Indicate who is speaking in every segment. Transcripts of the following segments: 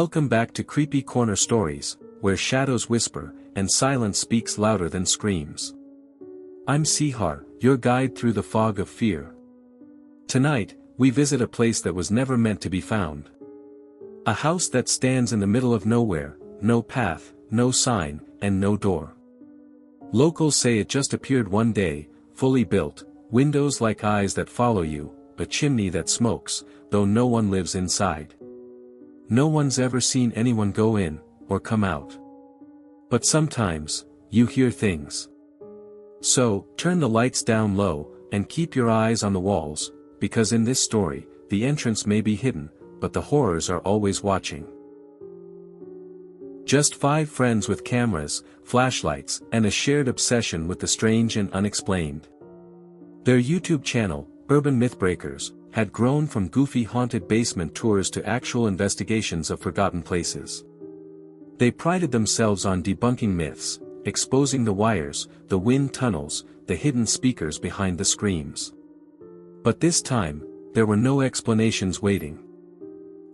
Speaker 1: Welcome back to Creepy Corner Stories, where shadows whisper, and silence speaks louder than screams. I'm Sihar, your guide through the fog of fear. Tonight, we visit a place that was never meant to be found. A house that stands in the middle of nowhere, no path, no sign, and no door. Locals say it just appeared one day, fully built, windows like eyes that follow you, a chimney that smokes, though no one lives inside. No one's ever seen anyone go in, or come out. But sometimes, you hear things. So, turn the lights down low, and keep your eyes on the walls, because in this story, the entrance may be hidden, but the horrors are always watching. Just 5 friends with cameras, flashlights, and a shared obsession with the strange and unexplained. Their YouTube channel, Urban Mythbreakers, had grown from goofy haunted basement tours to actual investigations of forgotten places. They prided themselves on debunking myths, exposing the wires, the wind tunnels, the hidden speakers behind the screams. But this time, there were no explanations waiting.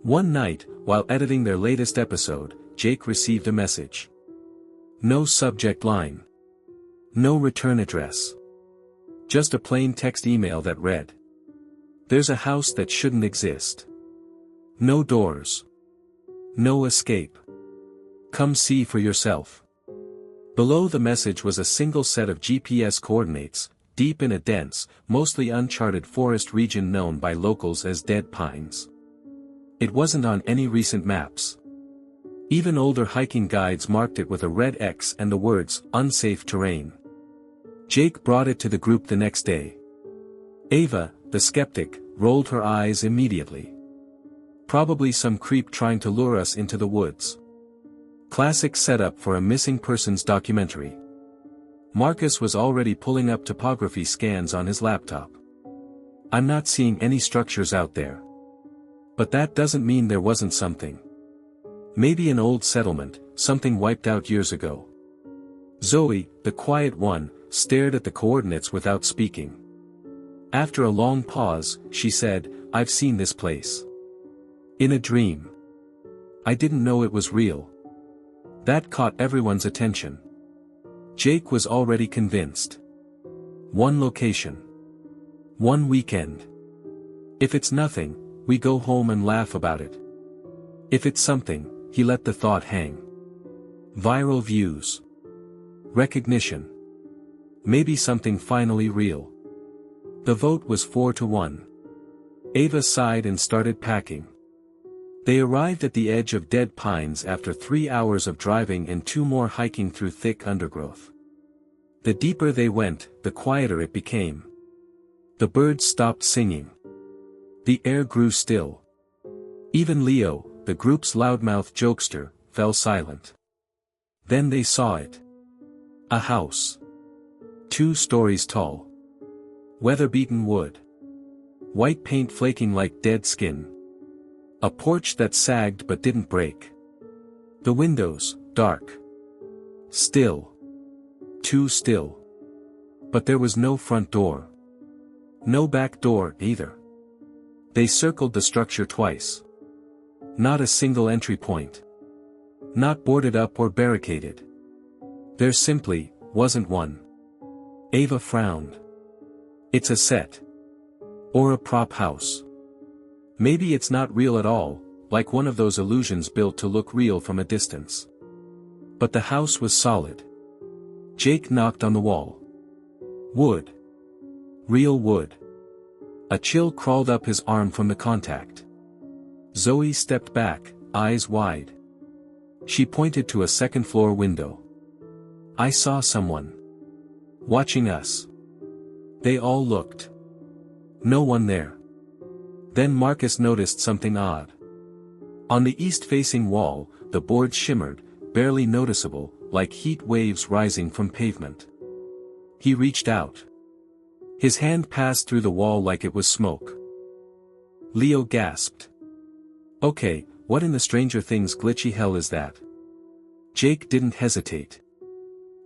Speaker 1: One night, while editing their latest episode, Jake received a message. No subject line. No return address. Just a plain text email that read, "There's a house that shouldn't exist. No doors. No escape. Come see for yourself." Below the message was a single set of GPS coordinates, deep in a dense, mostly uncharted forest region known by locals as Dead Pines. It wasn't on any recent maps. Even older hiking guides marked it with a red X and the words, "Unsafe terrain." Jake brought it to the group the next day. Ava, the skeptic, rolled her eyes immediately. Probably some creep trying to lure us into the woods. Classic setup for a missing persons documentary. Marcus was already pulling up topography scans on his laptop. I'm not seeing any structures out there. But that doesn't mean there wasn't something. Maybe an old settlement, something wiped out years ago. Zoe, the quiet one, stared at the coordinates without speaking. After a long pause, she said, "I've seen this place. In a dream. I didn't know it was real." That caught everyone's attention. Jake was already convinced. One location. One weekend. If it's nothing, we go home and laugh about it. If it's something, he let the thought hang. Viral views. Recognition. Maybe something finally real. The vote was 4-1. Ava sighed and started packing. They arrived at the edge of Dead Pines after 3 hours of driving and 2 more hiking through thick undergrowth. The deeper they went, the quieter it became. The birds stopped singing. The air grew still. Even Leo, the group's loudmouth jokester, fell silent. Then they saw it. A house. 2 stories tall. Weather-beaten wood. White paint flaking like dead skin. A porch that sagged but didn't break. The windows, dark. Still. Too still. But there was no front door. No back door, either. They circled the structure twice. Not a single entry point. Not boarded up or barricaded. There simply wasn't one. Ava frowned. It's a set. Or a prop house. Maybe it's not real at all, like one of those illusions built to look real from a distance. But the house was solid. Jake knocked on the wall. Wood. Real wood. A chill crawled up his arm from the contact. Zoe stepped back, eyes wide. She pointed to a second-floor window. "I saw someone. Watching us." They all looked. No one there. Then Marcus noticed something odd. On the east-facing wall, the boards shimmered, barely noticeable, like heat waves rising from pavement. He reached out. His hand passed through the wall like it was smoke. Leo gasped. "Okay, what in the Stranger Things glitchy hell is that?" Jake didn't hesitate.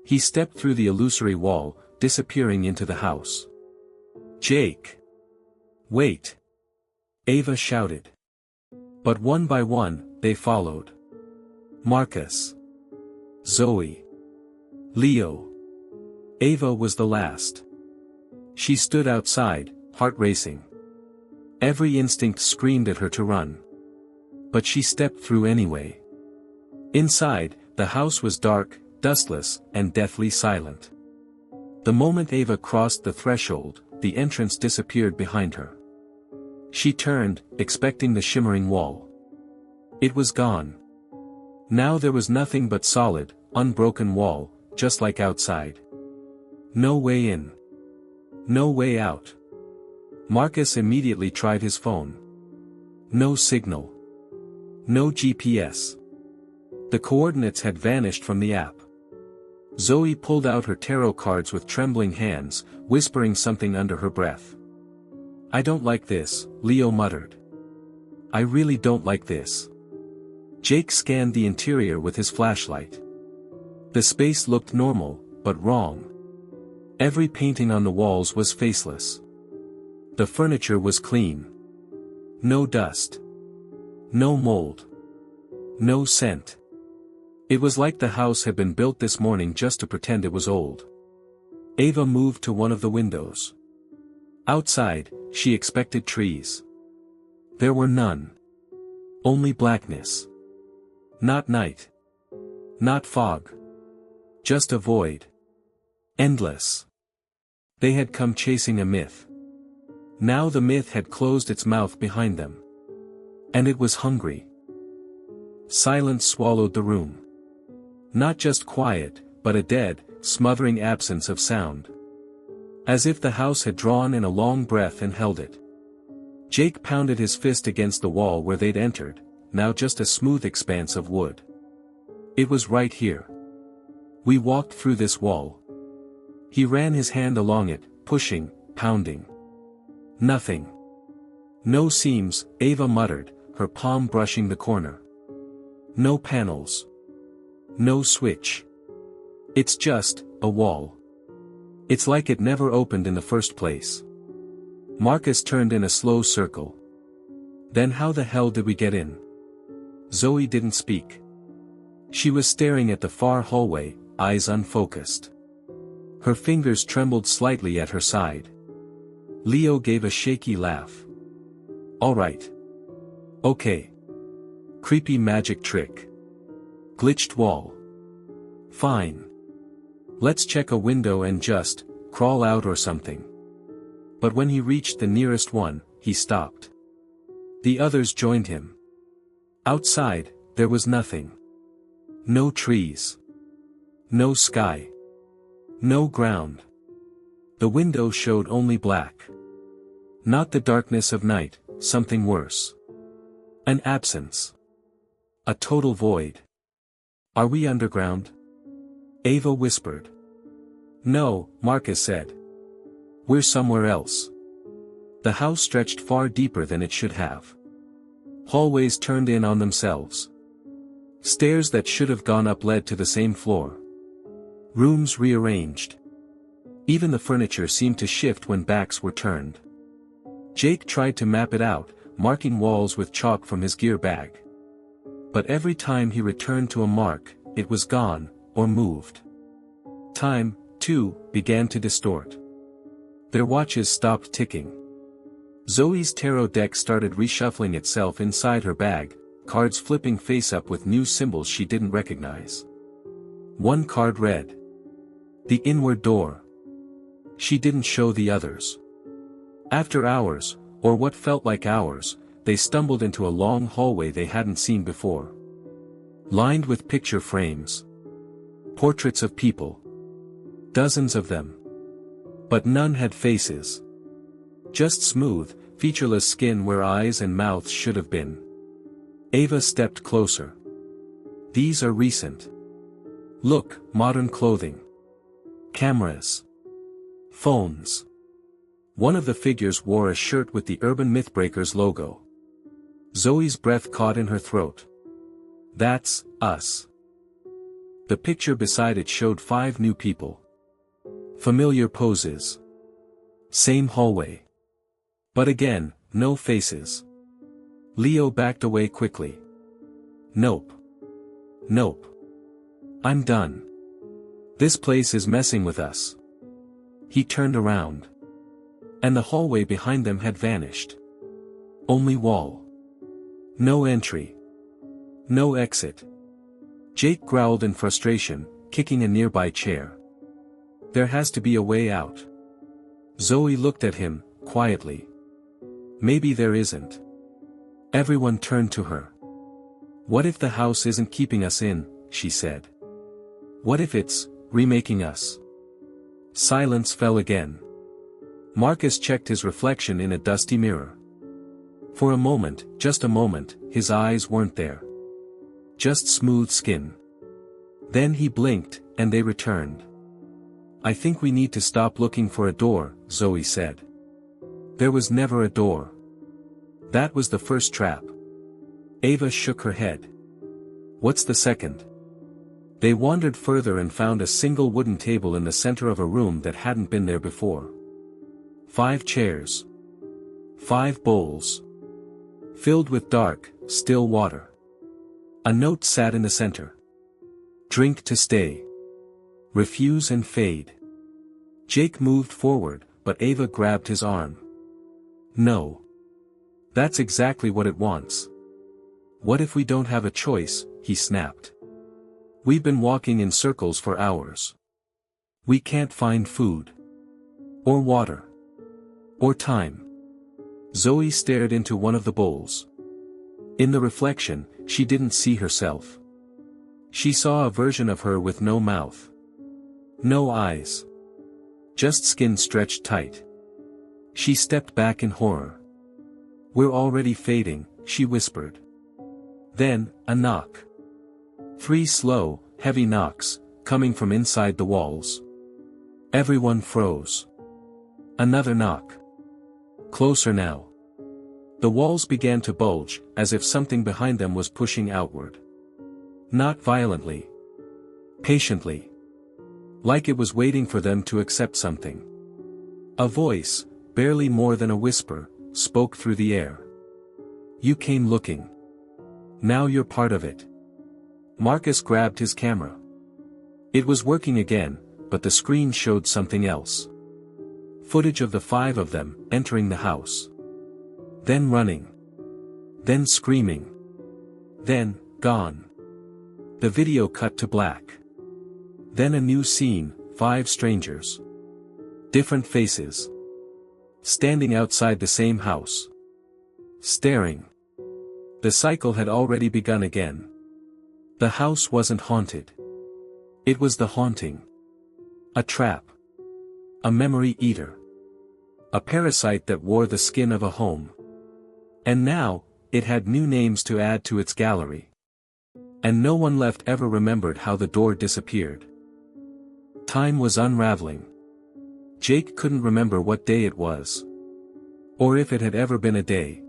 Speaker 1: He stepped through the illusory wall, disappearing into the house. "Jake! Wait!" Ava shouted. But one by one, they followed. Marcus. Zoe. Leo. Ava was the last. She stood outside, heart racing. Every instinct screamed at her to run. But she stepped through anyway. Inside, the house was dark, dustless, and deathly silent. The moment Ava crossed the threshold, the entrance disappeared behind her. She turned, expecting the shimmering wall. It was gone. Now there was nothing but solid, unbroken wall, just like outside. No way in. No way out. Marcus immediately tried his phone. No signal. No GPS. The coordinates had vanished from the app. Zoe pulled out her tarot cards with trembling hands, whispering something under her breath. "I don't like this," Leo muttered. "I really don't like this." Jake scanned the interior with his flashlight. The space looked normal, but wrong. Every painting on the walls was faceless. The furniture was clean. No dust. No mold. No scent. It was like the house had been built this morning just to pretend it was old. Ava moved to one of the windows. Outside, she expected trees. There were none. Only blackness. Not night. Not fog. Just a void. Endless. They had come chasing a myth. Now the myth had closed its mouth behind them. And it was hungry. Silence swallowed the room. Not just quiet, but a dead, smothering absence of sound. As if the house had drawn in a long breath and held it. Jake pounded his fist against the wall where they'd entered, now just a smooth expanse of wood. It was right here. We walked through this wall. He ran his hand along it, pushing, pounding. Nothing. No seams, Ava muttered, her palm brushing the corner. No panels. No switch. It's just a wall. It's like it never opened in the first place. Marcus turned in a slow circle. Then how the hell did we get in? Zoe didn't speak. She was staring at the far hallway, eyes unfocused. Her fingers trembled slightly at her side. Leo gave a shaky laugh. "All right. Okay. Creepy magic trick. Glitched wall. Fine. Let's check a window and just crawl out or something." But when he reached the nearest one, he stopped. The others joined him. Outside, there was nothing. No trees. No sky. No ground. The window showed only black. Not the darkness of night, something worse. An absence. A total void. "Are we underground?" Ava whispered. "No," Marcus said. "We're somewhere else." The house stretched far deeper than it should have. Hallways turned in on themselves. Stairs that should have gone up led to the same floor. Rooms rearranged. Even the furniture seemed to shift when backs were turned. Jake tried to map it out, marking walls with chalk from his gear bag. But every time he returned to a mark, it was gone, or moved. Time, too, began to distort. Their watches stopped ticking. Zoe's tarot deck started reshuffling itself inside her bag, cards flipping face up with new symbols she didn't recognize. One card read, "The inward door." She didn't show the others. After hours, or what felt like hours, they stumbled into a long hallway they hadn't seen before. Lined with picture frames. Portraits of people. Dozens of them. But none had faces. Just smooth, featureless skin where eyes and mouths should have been. Ava stepped closer. "These are recent. Look, modern clothing. Cameras. Phones." One of the figures wore a shirt with the Urban Mythbreakers logo. Zoe's breath caught in her throat. "That's us." The picture beside it showed 5 new people. Familiar poses. Same hallway. But again, no faces. Leo backed away quickly. "Nope. Nope. I'm done. This place is messing with us. He turned around. And the hallway behind them had vanished. Only wall. No entry. No exit. Jake growled in frustration, kicking a nearby chair. There has to be a way out. Zoe looked at him, quietly. Maybe there isn't. Everyone turned to her. What if the house isn't keeping us in, she said. What if it's remaking us? Silence fell again. Marcus checked his reflection in a dusty mirror. For a moment, just a moment, his eyes weren't there. Just smooth skin. Then he blinked, and they returned. I think we need to stop looking for a door, Zoe said. There was never a door. That was the first trap. Ava shook her head. What's the second? They wandered further and found a single wooden table in the center of a room that hadn't been there before. 5 chairs. 5 bowls. Filled with dark, still water. A note sat in the center. Drink to stay. Refuse and fade. Jake moved forward, but Ava grabbed his arm. No. That's exactly what it wants. What if we don't have a choice, he snapped. We've been walking in circles for hours. We can't find food. Or water. Or time. Zoe stared into one of the bowls. In the reflection, she didn't see herself. She saw a version of her with no mouth. No eyes. Just skin stretched tight. She stepped back in horror. We're already fading, she whispered. Then, a knock. 3 slow, heavy knocks, coming from inside the walls. Everyone froze. Another knock. Closer now. The walls began to bulge, as if something behind them was pushing outward. Not violently. Patiently. Like it was waiting for them to accept something. A voice, barely more than a whisper, spoke through the air. You came looking. Now you're part of it. Marcus grabbed his camera. It was working again, but the screen showed something else. Footage of the 5 of them, entering the house. Then running. Then screaming. Then, gone. The video cut to black. Then a new scene, 5 strangers. Different faces. Standing outside the same house. Staring. The cycle had already begun again. The house wasn't haunted. It was the haunting. A trap. A memory eater. A parasite that wore the skin of a home. And now, it had new names to add to its gallery. And no one left ever remembered how the door disappeared. Time was unraveling. Jake couldn't remember what day it was. Or if it had ever been a day.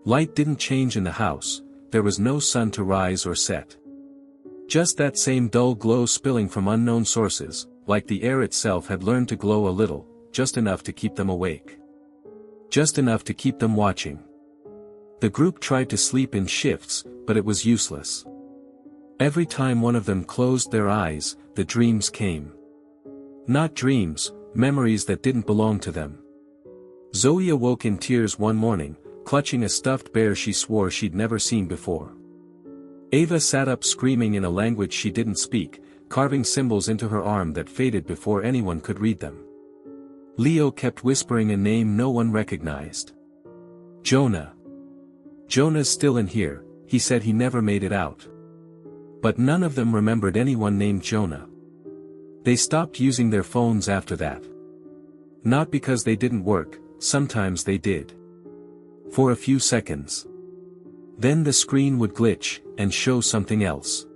Speaker 1: Light didn't change in the house, there was no sun to rise or set. Just that same dull glow spilling from unknown sources, like the air itself had learned to glow a little, just enough to keep them awake. Just enough to keep them watching. The group tried to sleep in shifts, but it was useless. Every time one of them closed their eyes, the dreams came. Not dreams, memories that didn't belong to them. Zoe awoke in tears one morning, clutching a stuffed bear she swore she'd never seen before. Ava sat up screaming in a language she didn't speak, carving symbols into her arm that faded before anyone could read them. Leo kept whispering a name no one recognized. Jonah. Jonah's still in here, he said he never made it out. But none of them remembered anyone named Jonah. They stopped using their phones after that. Not because they didn't work, sometimes they did. For a few seconds. Then the screen would glitch, and show something else.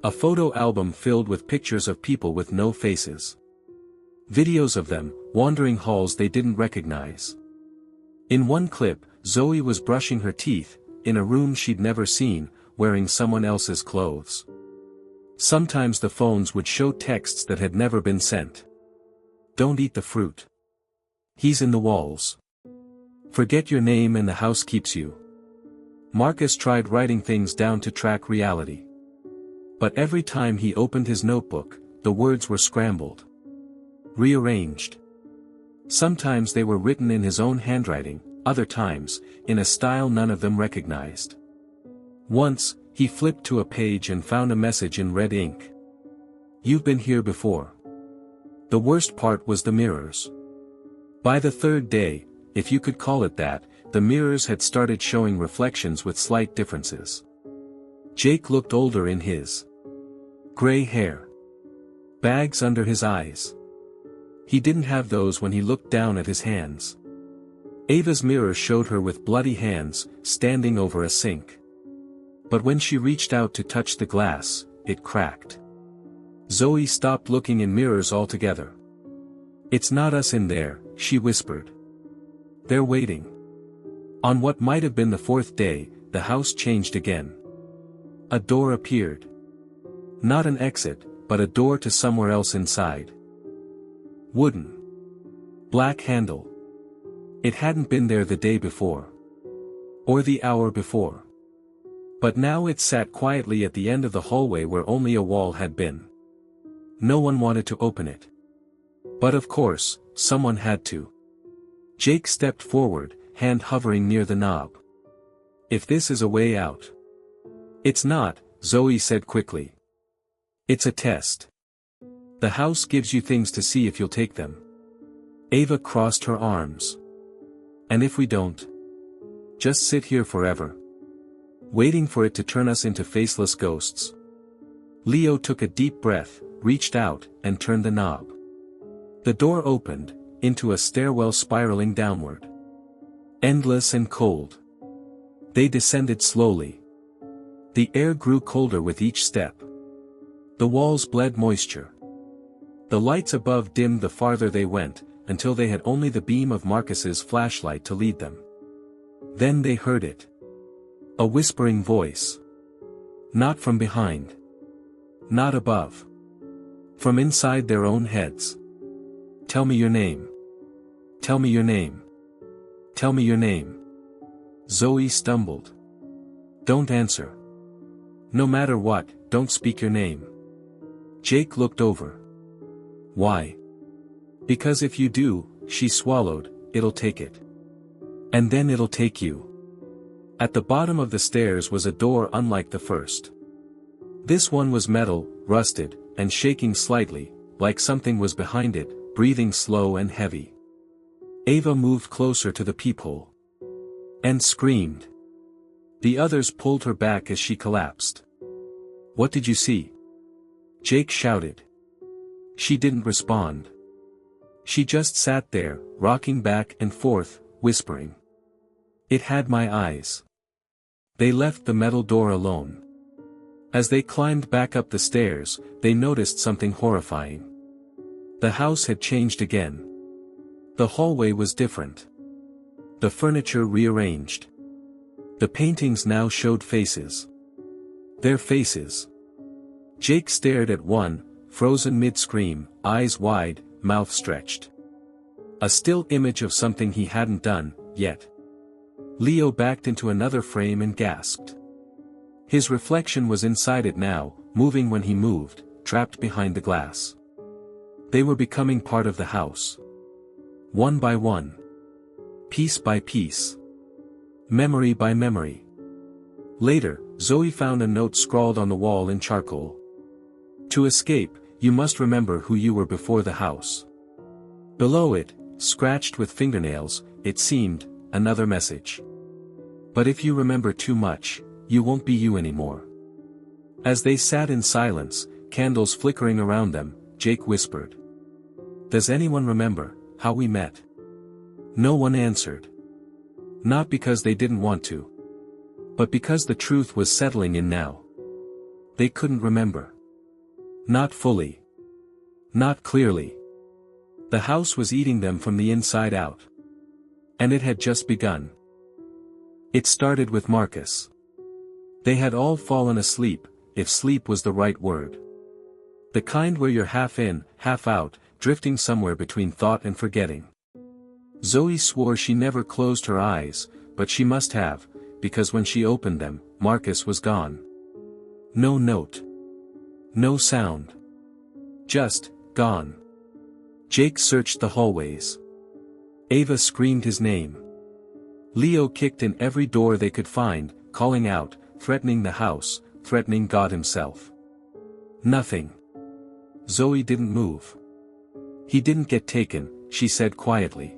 Speaker 1: A photo album filled with pictures of people with no faces. Videos of them, wandering halls they didn't recognize. In one clip, Zoe was brushing her teeth, in a room she'd never seen, wearing someone else's clothes. Sometimes the phones would show texts that had never been sent. Don't eat the fruit. He's in the walls. Forget your name and the house keeps you. Marcus tried writing things down to track reality. But every time he opened his notebook, the words were scrambled. Rearranged. Sometimes they were written in his own handwriting, other times, in a style none of them recognized. Once, he flipped to a page and found a message in red ink. "You've been here before." The worst part was the mirrors. By the third day, if you could call it that, the mirrors had started showing reflections with slight differences. Jake looked older in his gray hair. Bags under his eyes. He didn't have those when he looked down at his hands. Ava's mirror showed her with bloody hands, standing over a sink. But when she reached out to touch the glass, it cracked. Zoe stopped looking in mirrors altogether. "It's not us in there," she whispered. "They're waiting." On what might have been the fourth day, the house changed again. A door appeared. Not an exit, but a door to somewhere else inside. Wooden. Black handle. It hadn't been there the day before. Or the hour before. But now it sat quietly at the end of the hallway where only a wall had been. No one wanted to open it. But of course, someone had to. Jake stepped forward, hand hovering near the knob. "If this is a way out." "It's not," Zoe said quickly. "It's a test. The house gives you things to see if you'll take them." Ava crossed her arms. "And if we don't? Just sit here forever? Waiting for it to turn us into faceless ghosts?" Leo took a deep breath, reached out, and turned the knob. The door opened, into a stairwell spiraling downward. Endless and cold. They descended slowly. The air grew colder with each step. The walls bled moisture. The lights above dimmed the farther they went, until they had only the beam of Marcus's flashlight to lead them. Then they heard it. A whispering voice. Not from behind. Not above. From inside their own heads. "Tell me your name. Tell me your name. Tell me your name." Zoe stumbled. "Don't answer. No matter what, don't speak your name." Jake looked over. "Why?" "Because if you do," she swallowed, "it'll take it. And then it'll take you." At the bottom of the stairs was a door unlike the first. This one was metal, rusted, and shaking slightly, like something was behind it, breathing slow and heavy. Ava moved closer to the peephole. And screamed. The others pulled her back as she collapsed. "What did you see?" Jake shouted. She didn't respond. She just sat there, rocking back and forth, whispering. "It had my eyes." They left the metal door alone. As they climbed back up the stairs, they noticed something horrifying. The house had changed again. The hallway was different. The furniture rearranged. The paintings now showed faces. Their faces. Jake stared at one, frozen mid-scream, eyes wide, mouth stretched. A still image of something he hadn't done, yet. Leo backed into another frame and gasped. His reflection was inside it now, moving when he moved, trapped behind the glass. They were becoming part of the house. One by one. Piece by piece. Memory by memory. Later, Zoe found a note scrawled on the wall in charcoal. "To escape, you must remember who you were before the house." Below it, scratched with fingernails, it seemed, another message. "But if you remember too much, you won't be you anymore." As they sat in silence, candles flickering around them, Jake whispered. "Does anyone remember how we met?" No one answered. Not because they didn't want to. But because the truth was settling in now. They couldn't remember. Not fully. Not clearly. The house was eating them from the inside out. And it had just begun. It started with Marcus. They had all fallen asleep, if sleep was the right word. The kind where you're half in, half out, drifting somewhere between thought and forgetting. Zoe swore she never closed her eyes, but she must have, because when she opened them, Marcus was gone. No note. No sound. Just, gone. Jake searched the hallways. Ava screamed his name. Leo kicked in every door they could find, calling out, threatening the house, threatening God himself. Nothing. Zoe didn't move. He didn't get taken, she said quietly.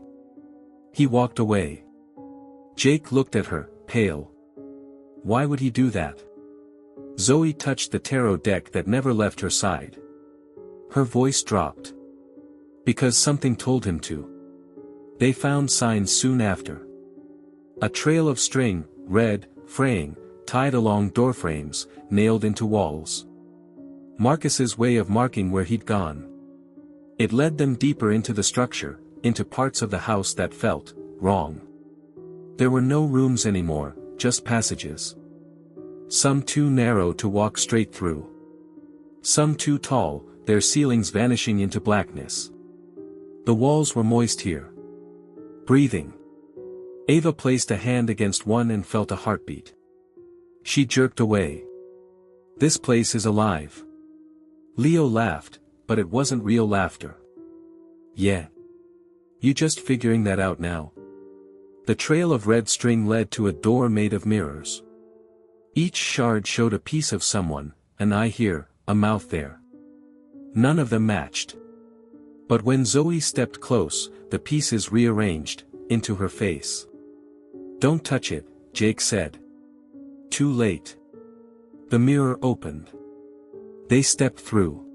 Speaker 1: He walked away. Jake looked at her, pale. Why would he do that? Zoe touched the tarot deck that never left her side. Her voice dropped. Because something told him to. They found signs soon after. A trail of string, red, fraying, tied along doorframes, nailed into walls. Marcus's way of marking where he'd gone. It led them deeper into the structure, into parts of the house that felt wrong. There were no rooms anymore, just passages. Some too narrow to walk straight through. Some too tall, their ceilings vanishing into blackness. The walls were moist here. Breathing. Ava placed a hand against one and felt a heartbeat. She jerked away. This place is alive. Leo laughed, but it wasn't real laughter. Yeah. You just figuring that out now? The trail of red string led to a door made of mirrors. Each shard showed a piece of someone, an eye here, a mouth there. None of them matched. But when Zoe stepped close, the pieces rearranged, into her face. Don't touch it, Jake said. Too late. The mirror opened. They stepped through.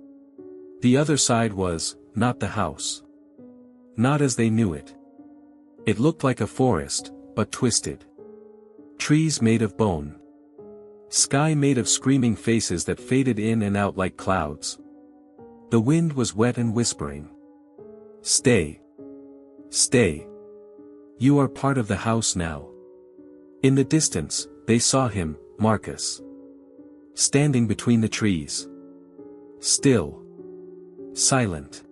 Speaker 1: The other side was, not the house. Not as they knew it. It looked like a forest, but twisted. Trees made of bone. Sky made of screaming faces that faded in and out like clouds. The wind was wet and whispering. Stay. Stay. You are part of the house now. In the distance, they saw him, Marcus. Standing between the trees. Still. Silent.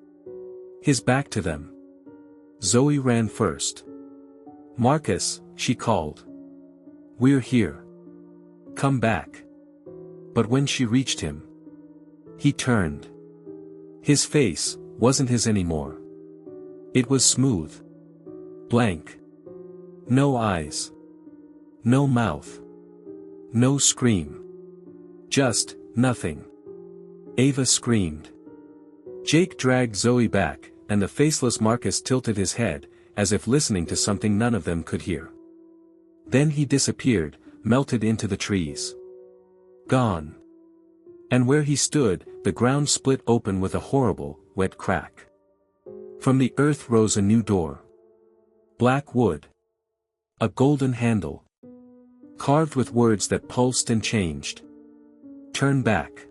Speaker 1: His back to them. Zoe ran first. Marcus, she called. We're here. Come back. But when she reached him, he turned. His face wasn't his anymore. It was smooth. Blank. No eyes. No mouth. No scream. Just, nothing. Ava screamed. Jake dragged Zoe back, and the faceless Marcus tilted his head, as if listening to something none of them could hear. Then he disappeared, melted into the trees. Gone. And where he stood, the ground split open with a horrible, wet crack. From the earth rose a new door. Black wood. A golden handle. Carved with words that pulsed and changed. Turn back.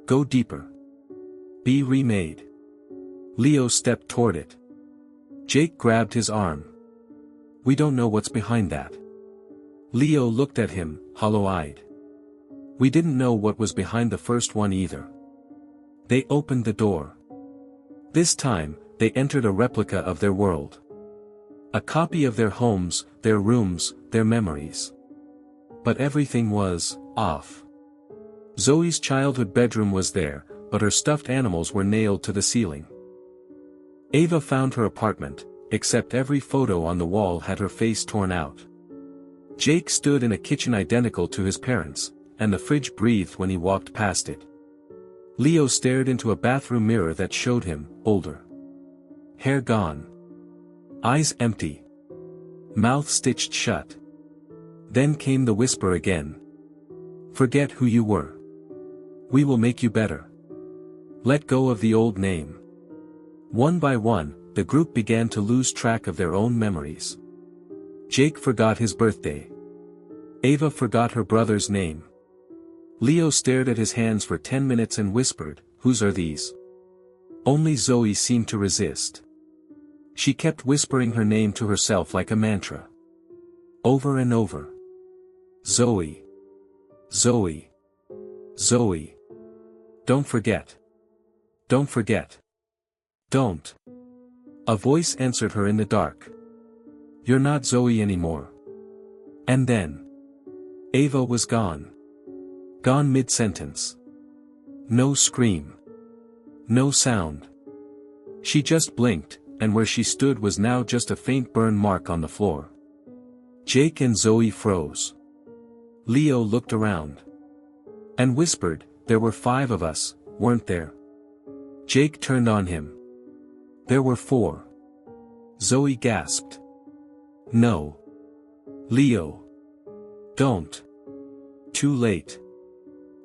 Speaker 1: Go deeper. Be remade. Leo stepped toward it. Jake grabbed his arm. We don't know what's behind that. Leo looked at him, hollow-eyed. We didn't know what was behind the first one either. They opened the door. This time, they entered a replica of their world. A copy of their homes, their rooms, their memories. But everything was off. Zoe's childhood bedroom was there, but her stuffed animals were nailed to the ceiling. Ava found her apartment, except every photo on the wall had her face torn out. Jake stood in a kitchen identical to his parents', and the fridge breathed when he walked past it. Leo stared into a bathroom mirror that showed him, older. Hair gone. Eyes empty. Mouth stitched shut. Then came the whisper again. Forget who you were. We will make you better. Let go of the old name. One by one, the group began to lose track of their own memories. Jake forgot his birthday. Ava forgot her brother's name. Leo stared at his hands for 10 minutes and whispered, "Whose are these?" Only Zoe seemed to resist. She kept whispering her name to herself like a mantra. Over and over. Zoe. Zoe. Zoe. Don't forget. Don't forget. Don't. A voice answered her in the dark. You're not Zoe anymore. And then. Ava was gone. Gone mid-sentence. No scream. No sound. She just blinked, and where she stood was now just a faint burn mark on the floor. Jake and Zoe froze. Leo looked around. And whispered, "There were 5 of us, weren't there?" Jake turned on him. "There were 4. Zoe gasped. "No. Leo. Don't." Too late.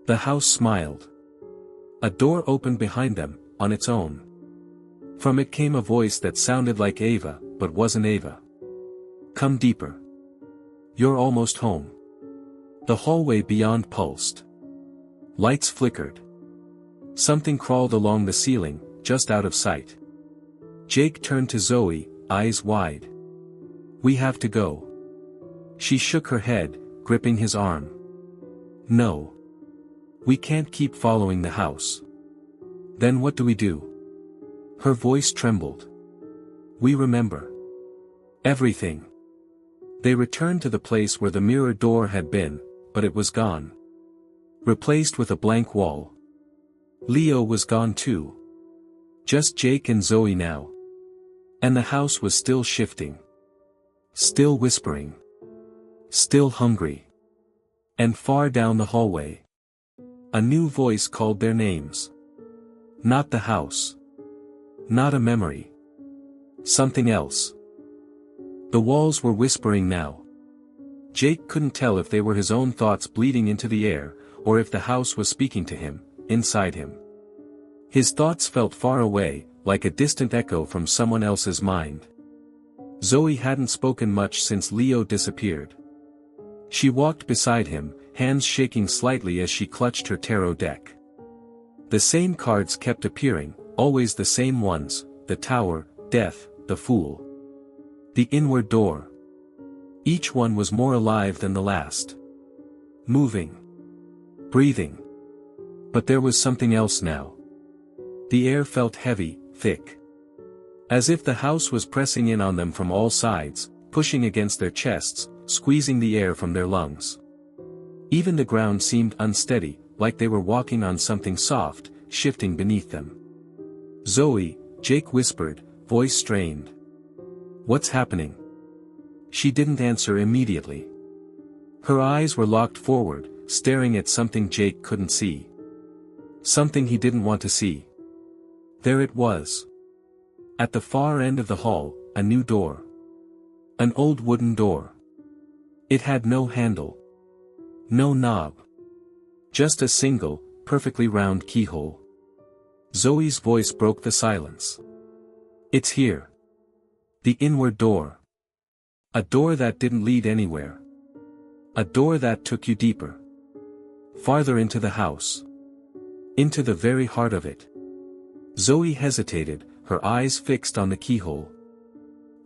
Speaker 1: The house smiled. A door opened behind them, on its own. From it came a voice that sounded like Ava, but wasn't Ava. "Come deeper. You're almost home." The hallway beyond pulsed. Lights flickered. Something crawled along the ceiling, just out of sight. Jake turned to Zoe, eyes wide. "We have to go." She shook her head, gripping his arm. "No. We can't keep following the house." "Then what do we do?" Her voice trembled. "We remember. Everything." They returned to the place where the mirror door had been, but it was gone. Replaced with a blank wall. Leo was gone too. Just Jake and Zoe now. And the house was still shifting. Still whispering. Still hungry. And far down the hallway, a new voice called their names. Not the house. Not a memory. Something else. The walls were whispering now. Jake couldn't tell if they were his own thoughts bleeding into the air, or if the house was speaking to him, inside him. His thoughts felt far away, like a distant echo from someone else's mind. Zoe hadn't spoken much since Leo disappeared. She walked beside him, hands shaking slightly as she clutched her tarot deck. The same cards kept appearing, always the same ones: the Tower, Death, the Fool. The inward door. Each one was more alive than the last. Moving. Breathing. But there was something else now. The air felt heavy, thick. As if the house was pressing in on them from all sides, pushing against their chests, squeezing the air from their lungs. Even the ground seemed unsteady, like they were walking on something soft, shifting beneath them. "Zoe," Jake whispered, voice strained. "What's happening?" She didn't answer immediately. Her eyes were locked forward, staring at something Jake couldn't see. Something he didn't want to see. There it was. At the far end of the hall, a new door. An old wooden door. It had no handle. No knob. Just a single, perfectly round keyhole. Zoe's voice broke the silence. "It's here. The inward door. A door that didn't lead anywhere. A door that took you deeper. Farther into the house. Into the very heart of it." Zoe hesitated, her eyes fixed on the keyhole.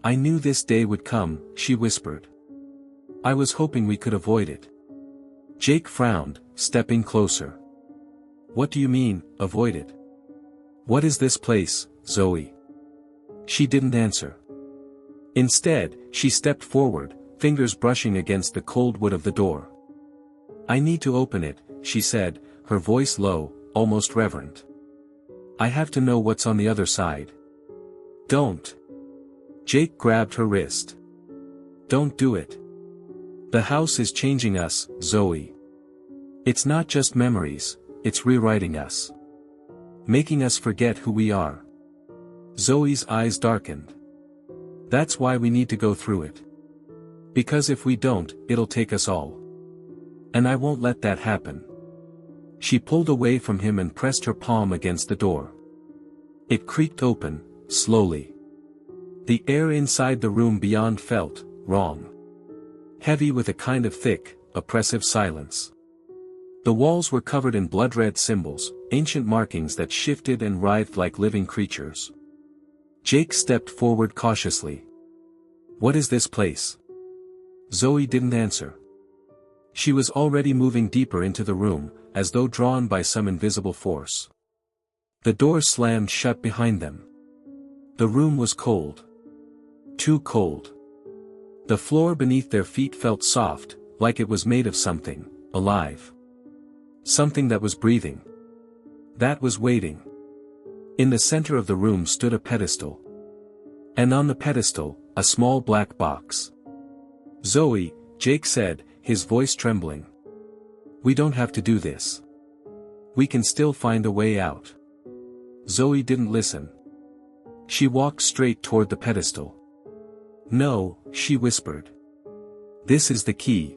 Speaker 1: "I knew this day would come," she whispered. "I was hoping we could avoid it." Jake frowned, stepping closer. "What do you mean, avoid it? What is this place, Zoe?" She didn't answer. Instead, she stepped forward, fingers brushing against the cold wood of the door. "I need to open it," she said, her voice low, almost reverent. "I have to know what's on the other side." "Don't." Jake grabbed her wrist. "Don't do it. The house is changing us, Zoe. It's not just memories, it's rewriting us. Making us forget who we are." Zoe's eyes darkened. "That's why we need to go through it. Because if we don't, it'll take us all. And I won't let that happen." She pulled away from him and pressed her palm against the door. It creaked open, slowly. The air inside the room beyond felt wrong. Heavy with a kind of thick, oppressive silence. The walls were covered in blood-red symbols, ancient markings that shifted and writhed like living creatures. Jake stepped forward cautiously. "What is this place?" Zoe didn't answer. She was already moving deeper into the room, as though drawn by some invisible force. The door slammed shut behind them. The room was cold. Too cold. The floor beneath their feet felt soft, like it was made of something alive. Something that was breathing. That was waiting. In the center of the room stood a pedestal. And on the pedestal, a small black box. "Zoe," Jake said, his voice trembling. "We don't have to do this. We can still find a way out." Zoe didn't listen. She walked straight toward the pedestal. "No," she whispered. "This is the key."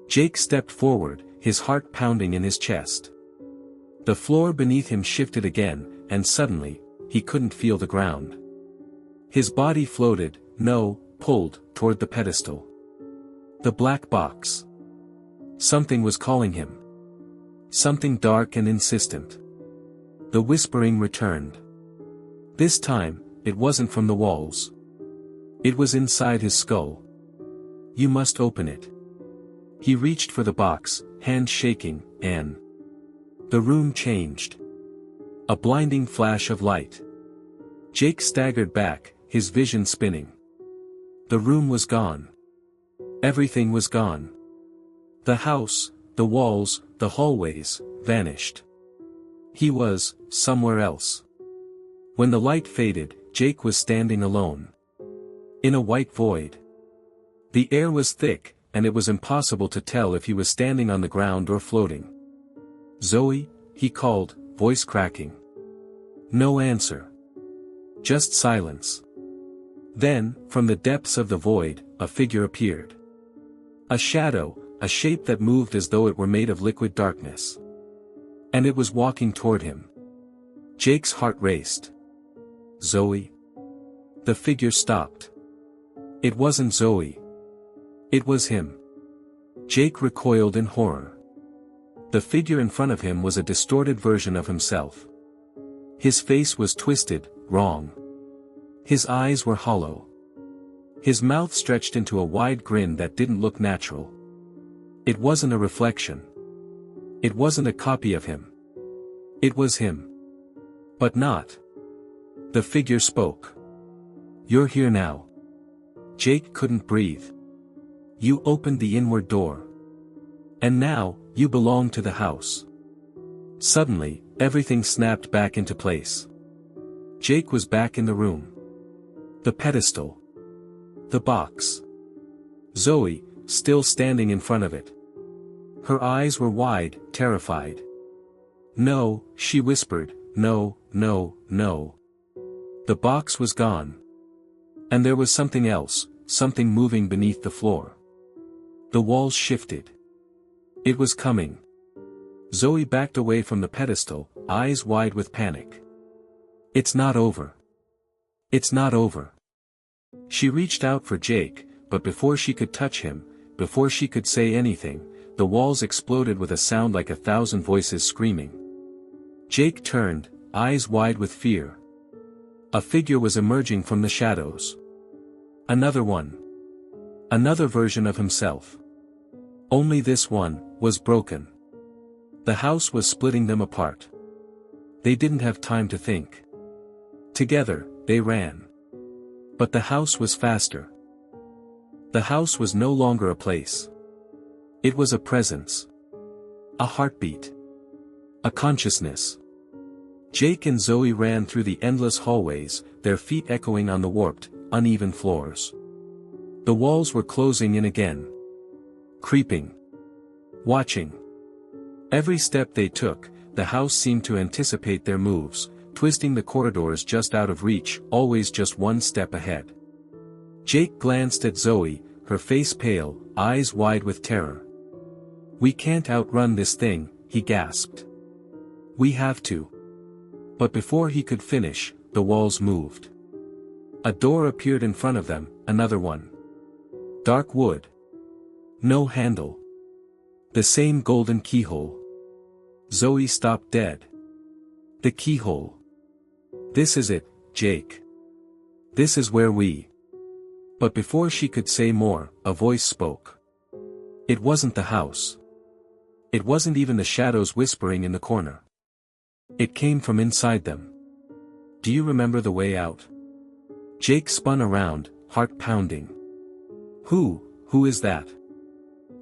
Speaker 1: Jake stepped forward, his heart pounding in his chest. The floor beneath him shifted again, and suddenly, he couldn't feel the ground. His body floated, pulled, toward the pedestal. The black box. Something was calling him. Something dark and insistent. The whispering returned. This time, it wasn't from the walls. It was inside his skull. "You must open it." He reached for the box, hands shaking, and the room changed. A blinding flash of light. Jake staggered back, his vision spinning. The room was gone. Everything was gone. The house, the walls, the hallways, vanished. He was somewhere else. When the light faded, Jake was standing alone. In a white void. The air was thick, and it was impossible to tell if he was standing on the ground or floating. "Zoe," he called, voice cracking. No answer. Just silence. Then, from the depths of the void, a figure appeared. A shadow, a shape that moved as though it were made of liquid darkness. And it was walking toward him. Jake's heart raced. "Zoe?" The figure stopped. It wasn't Zoe. It was him. Jake recoiled in horror. The figure in front of him was a distorted version of himself. His face was twisted, wrong. His eyes were hollow. His mouth stretched into a wide grin that didn't look natural. It wasn't a reflection. It wasn't a copy of him. It was him. But not. The figure spoke. "You're here now." Jake couldn't breathe. "You opened the inward door. And now, you belong to the house." Suddenly, everything snapped back into place. Jake was back in the room. The pedestal. The box. Zoe, still standing in front of it. Her eyes were wide, terrified. "No," she whispered, "no, no, no." The box was gone. And there was something else, something moving beneath the floor. The walls shifted. It was coming. Zoe backed away from the pedestal, eyes wide with panic. "It's not over. It's not over." She reached out for Jake, but before she could touch him, before she could say anything, the walls exploded with a sound like 1,000 voices screaming. Jake turned, eyes wide with fear. A figure was emerging from the shadows. Another one. Another version of himself. Only this one was broken. The house was splitting them apart. They didn't have time to think. Together, they ran. But the house was faster. The house was no longer a place. It was a presence. A heartbeat. A consciousness. Jake and Zoe ran through the endless hallways, their feet echoing on the warped, uneven floors. The walls were closing in again. Creeping. Watching. Every step they took, the house seemed to anticipate their moves, twisting the corridors just out of reach, always just one step ahead. Jake glanced at Zoe, her face pale, eyes wide with terror. "We can't outrun this thing," he gasped. "We have to." But before he could finish, the walls moved. A door appeared in front of them, another one. Dark wood. No handle. The same golden keyhole. Zoe stopped dead. The keyhole. "This is it, Jake. This is where we..." But before she could say more, a voice spoke. It wasn't the house. It wasn't even the shadows whispering in the corner. It came from inside them. "Do you remember the way out?" Jake spun around, heart pounding. Who is that?"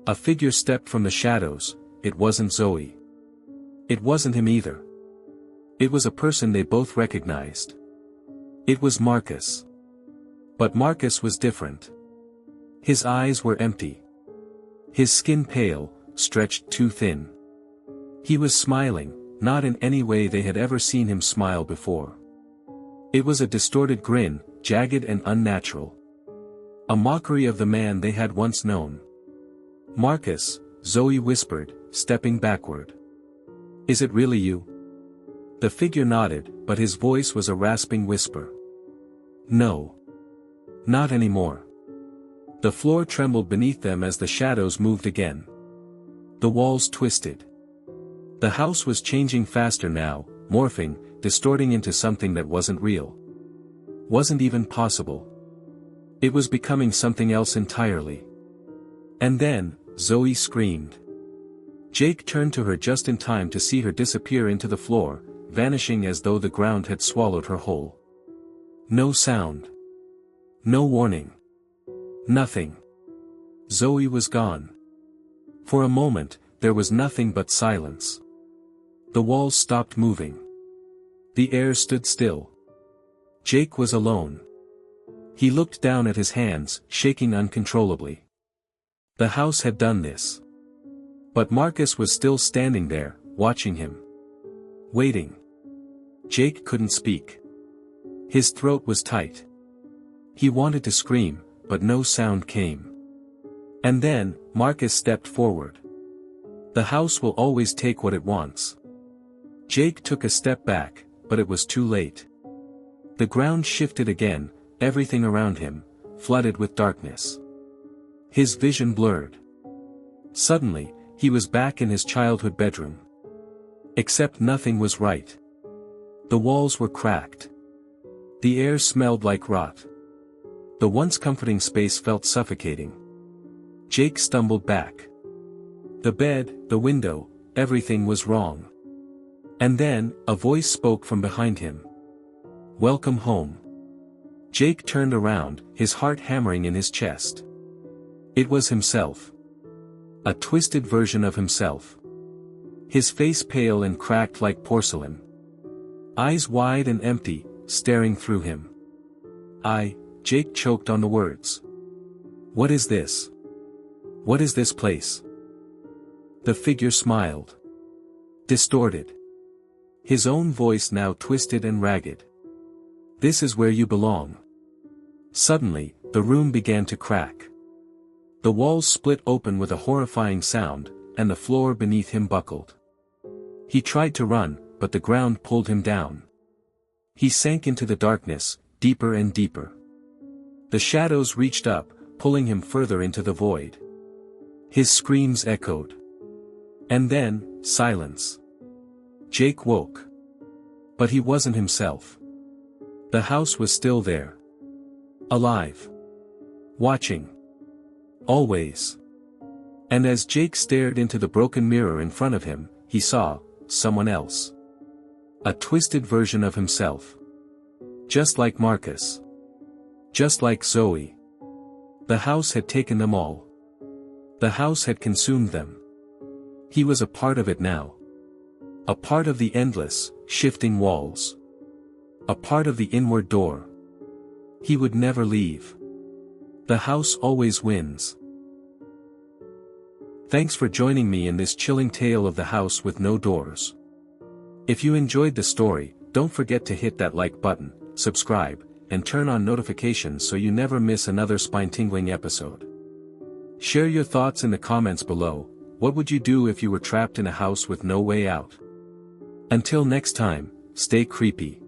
Speaker 1: A figure stepped from the shadows. It wasn't Zoe. It wasn't him either. It was a person they both recognized. It was Marcus. But Marcus was different. His eyes were empty. His skin pale, stretched too thin. He was smiling, not in any way they had ever seen him smile before. It was a distorted grin, jagged and unnatural. A mockery of the man they had once known. "Marcus," Zoe whispered, stepping backward. "Is it really you?" The figure nodded, but his voice was a rasping whisper. "No. Not anymore." The floor trembled beneath them as the shadows moved again. The walls twisted. The house was changing faster now, morphing, distorting into something that wasn't real. Wasn't even possible. It was becoming something else entirely. And then, Zoe screamed. Jake turned to her just in time to see her disappear into the floor, vanishing as though the ground had swallowed her whole. No sound. No warning. Nothing. Zoe was gone. For a moment, there was nothing but silence. The walls stopped moving. The air stood still. Jake was alone. He looked down at his hands, shaking uncontrollably. The house had done this. But Marcus was still standing there, watching him. Waiting. Jake couldn't speak. His throat was tight. He wanted to scream, but no sound came. And then, Marcus stepped forward. The house will always take what it wants. Jake took a step back, but it was too late. The ground shifted again, everything around him, flooded with darkness. His vision blurred. Suddenly, he was back in his childhood bedroom. Except nothing was right. The walls were cracked. The air smelled like rot. The once comforting space felt suffocating. Jake stumbled back. The bed, the window, everything was wrong. And then, a voice spoke from behind him. "Welcome home." Jake turned around, his heart hammering in his chest. It was himself. A twisted version of himself. His face pale and cracked like porcelain. Eyes wide and empty, staring through him. Jake choked on the words. "What is this? What is this place?" The figure smiled. Distorted. His own voice now twisted and ragged. "This is where you belong." Suddenly, the room began to crack. The walls split open with a horrifying sound, and the floor beneath him buckled. He tried to run, but the ground pulled him down. He sank into the darkness, deeper and deeper. The shadows reached up, pulling him further into the void. His screams echoed. And then, silence. Jake woke. But he wasn't himself. The house was still there. Alive. Watching. Always. And as Jake stared into the broken mirror in front of him, he saw someone else. A twisted version of himself. Just like Marcus. Just like Zoe. The house had taken them all. The house had consumed them. He was a part of it now. A part of the endless, shifting walls. A part of the inward door. He would never leave. The house always wins. Thanks for joining me in this chilling tale of the house with no doors. If you enjoyed the story, don't forget to hit that like button, subscribe, and turn on notifications so you never miss another spine-tingling episode. Share your thoughts in the comments below. What would you do if you were trapped in a house with no way out? Until next time, stay creepy.